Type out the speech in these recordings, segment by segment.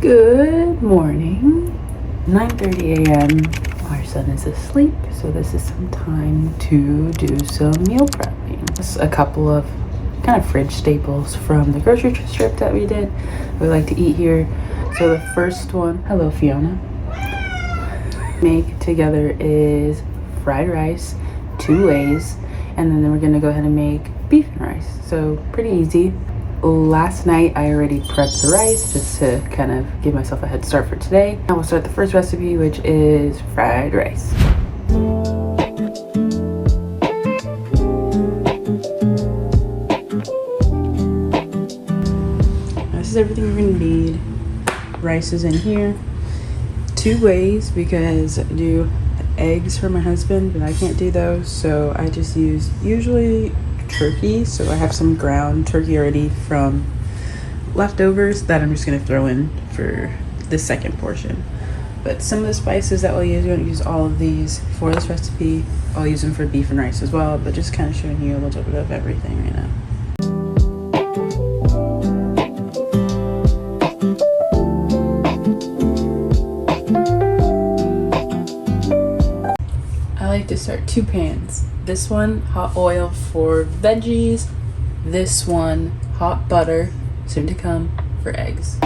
Good morning. 9:30 a.m. Our son is asleep, so this is some time to do some meal prepping. Just a couple of kind of fridge staples from the grocery trip that we did. We like to eat here. So the first one, hello Fiona, make together is fried rice, 2 ways, and then we're gonna go ahead and make beef and rice. So pretty easy. Last night I already prepped the rice just to kind of give myself a head start for today. Now we'll start the first recipe, which is fried rice. This is everything you're gonna need. Rice is in here. 2 ways because I do eggs for my husband, but I can't do those, so I just use usually turkey. So I have some ground turkey already from leftovers that I'm just going to throw in for the second portion. But some of the spices that we'll use, we won't use all of these for this recipe. I'll use them for beef and rice as well, but just kind of showing you a little bit of everything right now. I like to start 2 pans. This one, hot oil for veggies. This one, hot butter, soon to come, for eggs.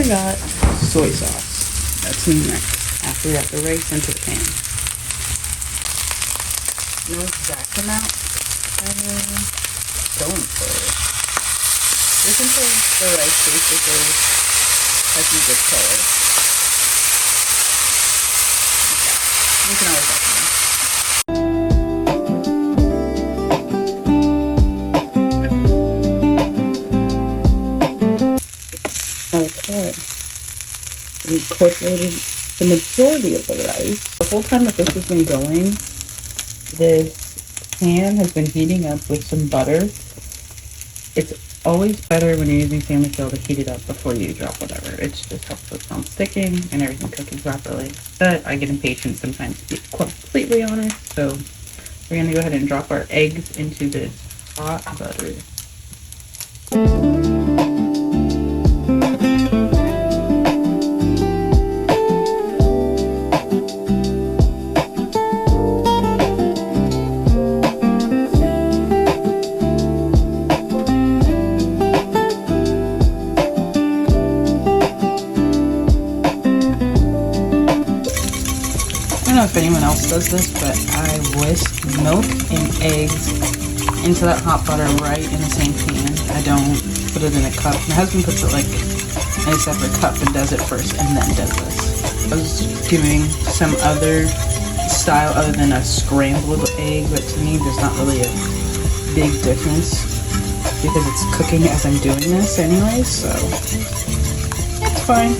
Got soy sauce. That's next after we got the rice into the pan. No exact amount. Going for it. Just until the rice basically has some good color. Okay. You can always let me know. Okay, we incorporated the majority of the rice. The whole time that this has been going, this pan has been heating up with some butter. It's always better when you're using sandwich oil to heat it up before you drop whatever. It just helps with non-sticking and everything cooking properly. But I get impatient sometimes, to be completely honest. So we're going to go ahead and drop our eggs into this hot butter. I don't know if anyone else does this, but I whisk milk and eggs into that hot butter right in the same pan. I don't put it in a cup. My husband puts it like in a separate cup and does it first and then does this. I was doing some other style other than a scrambled egg, but to me there's not really a big difference because it's cooking as I'm doing this anyway, so it's fine.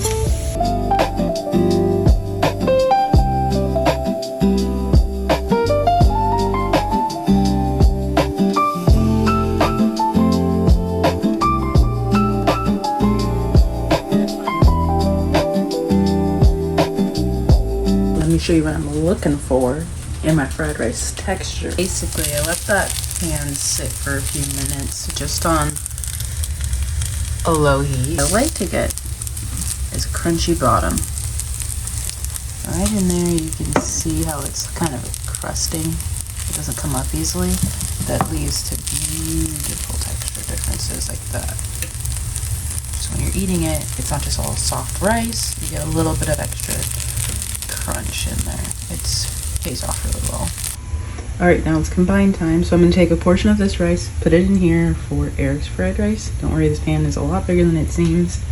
Show you what I'm looking for in my fried rice texture. Basically, I let that pan sit for a few minutes just on a low heat. I like to get is a crunchy bottom. Right in there, you can see how it's kind of crusting. It doesn't come up easily. That leads to beautiful texture differences like that. So when you're eating it, it's not just all soft rice. You get a little bit of extra crunch in there. It pays off really well. Alright, now it's combine time. So I'm going to take a portion of this rice, put it in here for Eric's fried rice. Don't worry, this pan is a lot bigger than it seems.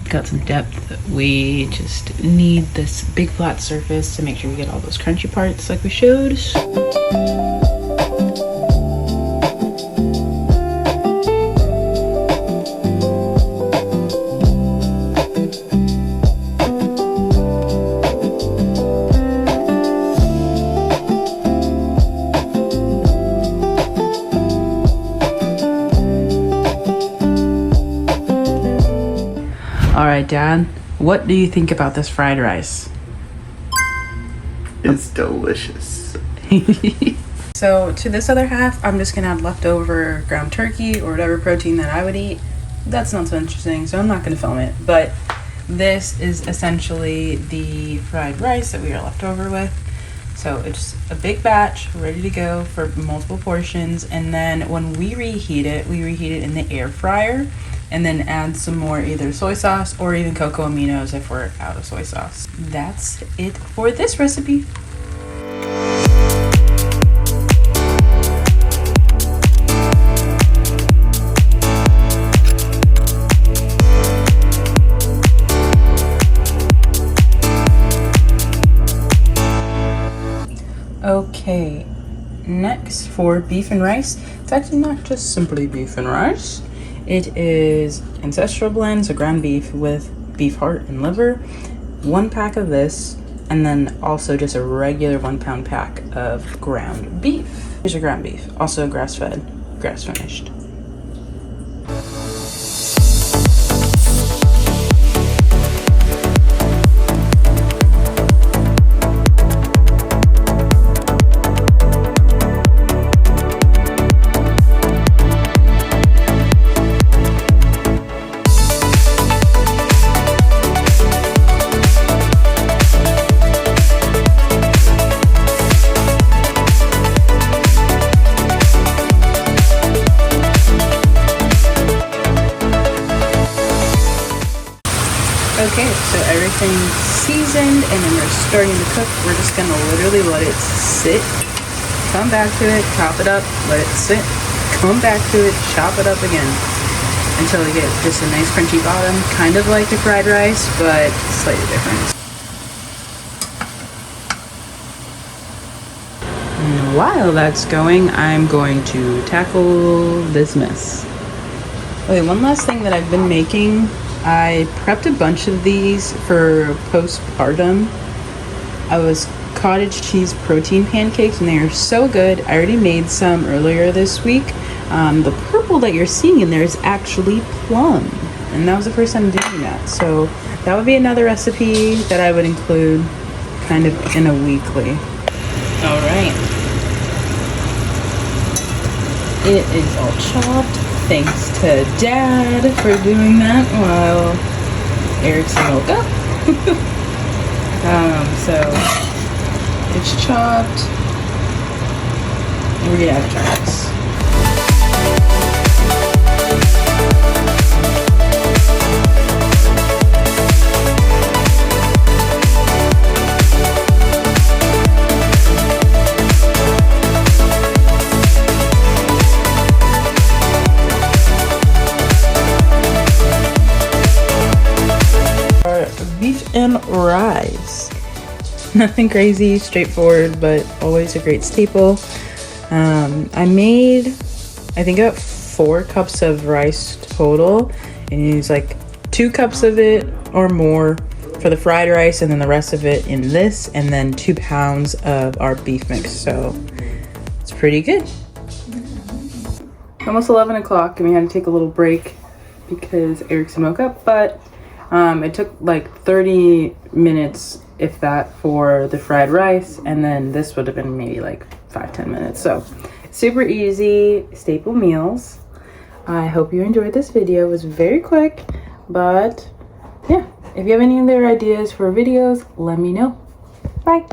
It's got some depth. We just need this big flat surface to make sure we get all those crunchy parts like we showed. right, Dad. What do you think about this fried rice? It's delicious. So to this other half, I'm just gonna add leftover ground turkey or whatever protein that I would eat. That's not so interesting, so I'm not gonna film it. But this is essentially the fried rice that we are left over with. So it's a big batch ready to go for multiple portions. And then when we reheat it in the air fryer and then add some more either soy sauce or even cocoa aminos if we're out of soy sauce. That's it for this recipe. Okay, next for beef and rice. It's actually not just simply beef and rice. It is ancestral blend, so ground beef with beef heart and liver, 1 pack of this, and then also just a regular 1 pound pack of ground beef. Here's your ground beef, also grass-fed, grass-finished. Okay, so everything's seasoned and then we're starting to cook. We're just gonna literally let it sit, come back to it, chop it up, let it sit, come back to it, chop it up again until we get just a nice crunchy bottom, kind of like the fried rice, but slightly different. And while that's going, I'm going to tackle this mess. Okay, one last thing that I've been making. I prepped a bunch of these for postpartum. I was cottage cheese protein pancakes and they are so good. I already made some earlier this week. The purple that you're seeing in there is actually plum, and that was the first time doing that. So that would be another recipe that I would include kind of in a weekly. All right. It is all chopped. Thanks to Dad for doing that while Erickson woke up. So it's chopped. And we're gonna have to try this. Beef and rice. Nothing crazy, straightforward, but always a great staple. I made, I think about 4 cups of rice total, and use like 2 cups of it or more for the fried rice, and then the rest of it in this, and then 2 pounds of our beef mix. So it's pretty good. Almost 11 o'clock, and we had to take a little break because Erickson woke up, but it took like 30 minutes, if that, for the fried rice, and then this would have been maybe like 5-10 minutes. So super easy staple meals. I hope you enjoyed this video. It was very quick, but yeah, if you have any other ideas for videos, let me know. Bye.